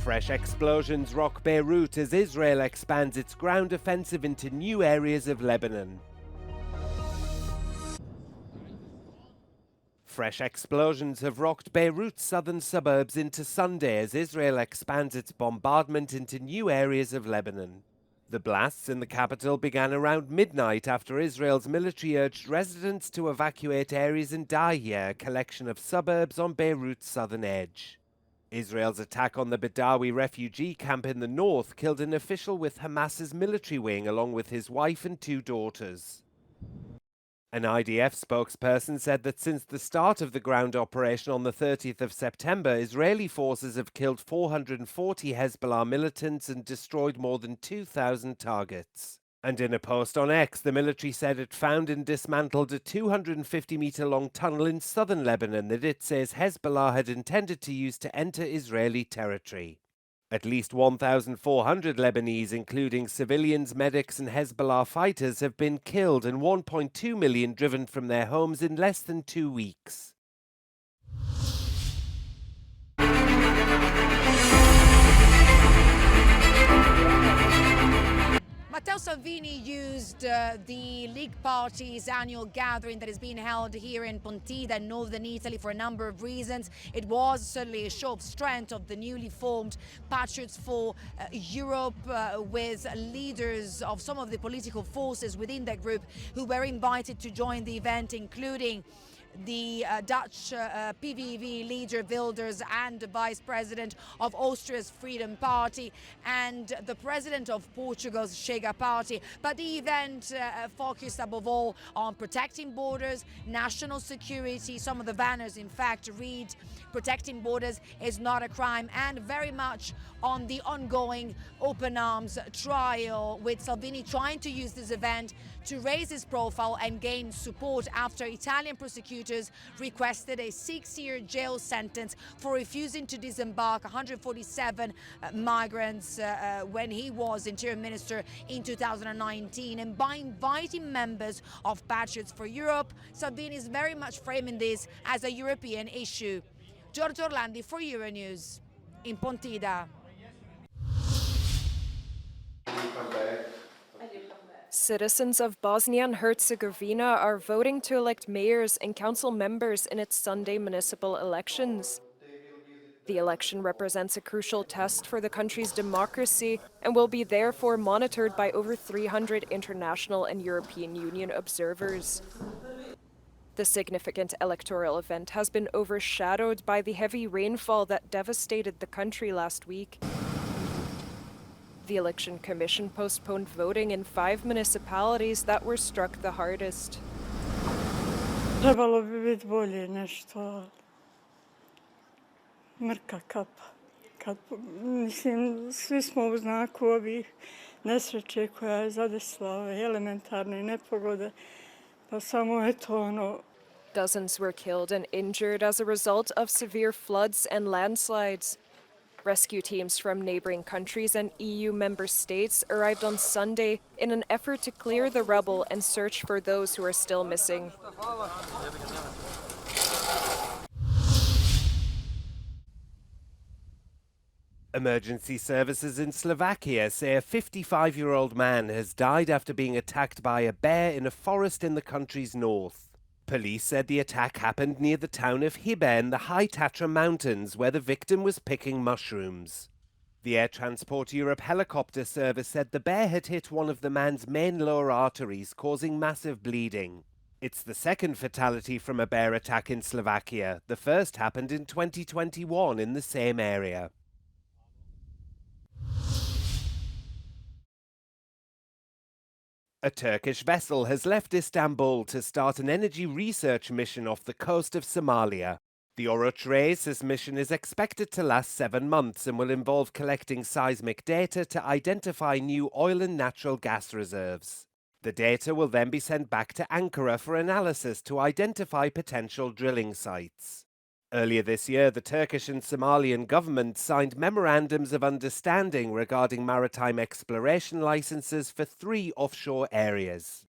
Fresh explosions rock Beirut as Israel expands its ground offensive into new areas of Lebanon. Fresh explosions have rocked Beirut's southern suburbs into Sunday as Israel expands its bombardment into new areas of Lebanon. The blasts in the capital began around midnight after Israel's military urged residents to evacuate areas in Dahya, a collection of suburbs on Beirut's southern edge. Israel's attack on the Badawi refugee camp in the north killed an official with Hamas's military wing along with his wife and 2 daughters. An IDF spokesperson said that since the start of the ground operation on the 30th of September, Israeli forces have killed 440 Hezbollah militants and destroyed more than 2,000 targets. And in a post on X, the military said it found and dismantled a 250-meter-long tunnel in southern Lebanon that it says Hezbollah had intended to use to enter Israeli territory. At least 1,400 Lebanese, including civilians, medics and Hezbollah fighters, have been killed and 1.2 million driven from their homes in less than 2 weeks. Matteo Salvini used the League Party's annual gathering that is being held here in Pontida in northern Italy for a number of reasons. It was certainly a show of strength of the newly formed Patriots for Europe, with leaders of some of the political forces within that group who were invited to join the event, including the Dutch PVV leader Wilders and the vice president of Austria's Freedom Party and the president of Portugal's Chega Party. But the event focused above all on protecting borders, national security. Some of the banners, in fact, read "Protecting borders is not a crime," and very much on the ongoing open arms trial, with Salvini trying to use this event to raise his profile and gain support after Italian prosecutors requested a 6-year jail sentence for refusing to disembark 147 migrants when he was Interior Minister in 2019. And by inviting members of Patriots for Europe, Salvini is very much framing this as a European issue. Giorgio Orlandi for Euronews in Pontida. Citizens of Bosnia and Herzegovina are voting to elect mayors and council members in its Sunday municipal elections. The election represents a crucial test for the country's democracy and will be therefore monitored by over 300 international and European Union observers. The significant electoral event has been overshadowed by the heavy rainfall that devastated the country last week. The Election Commission postponed voting in 5 municipalities that were struck the hardest. Trebalo bi biti bolje nešto. Mrka kapa. Mislim, svi smo u znaku ovih nesreće koja je zadesila ove elementarne nepogode, pa samo eto ono. Dozens were killed and injured as a result of severe floods and landslides. Rescue teams from neighboring countries and EU member states arrived on Sunday in an effort to clear the rubble and search for those who are still missing. Emergency services in Slovakia say a 55-year-old man has died after being attacked by a bear in a forest in the country's north. Police said the attack happened near the town of Hibe in the High Tatra Mountains, where the victim was picking mushrooms. The Air Transport Europe helicopter service said the bear had hit one of the man's main lower arteries, causing massive bleeding. It's the second fatality from a bear attack in Slovakia. The first happened in 2021 in the same area. A Turkish vessel has left Istanbul to start an energy research mission off the coast of Somalia. The Euronews mission is expected to last 7 months and will involve collecting seismic data to identify new oil and natural gas reserves. The data will then be sent back to Ankara for analysis to identify potential drilling sites. Earlier this year, the Turkish and Somalian governments signed memorandums of understanding regarding maritime exploration licenses for 3 offshore areas.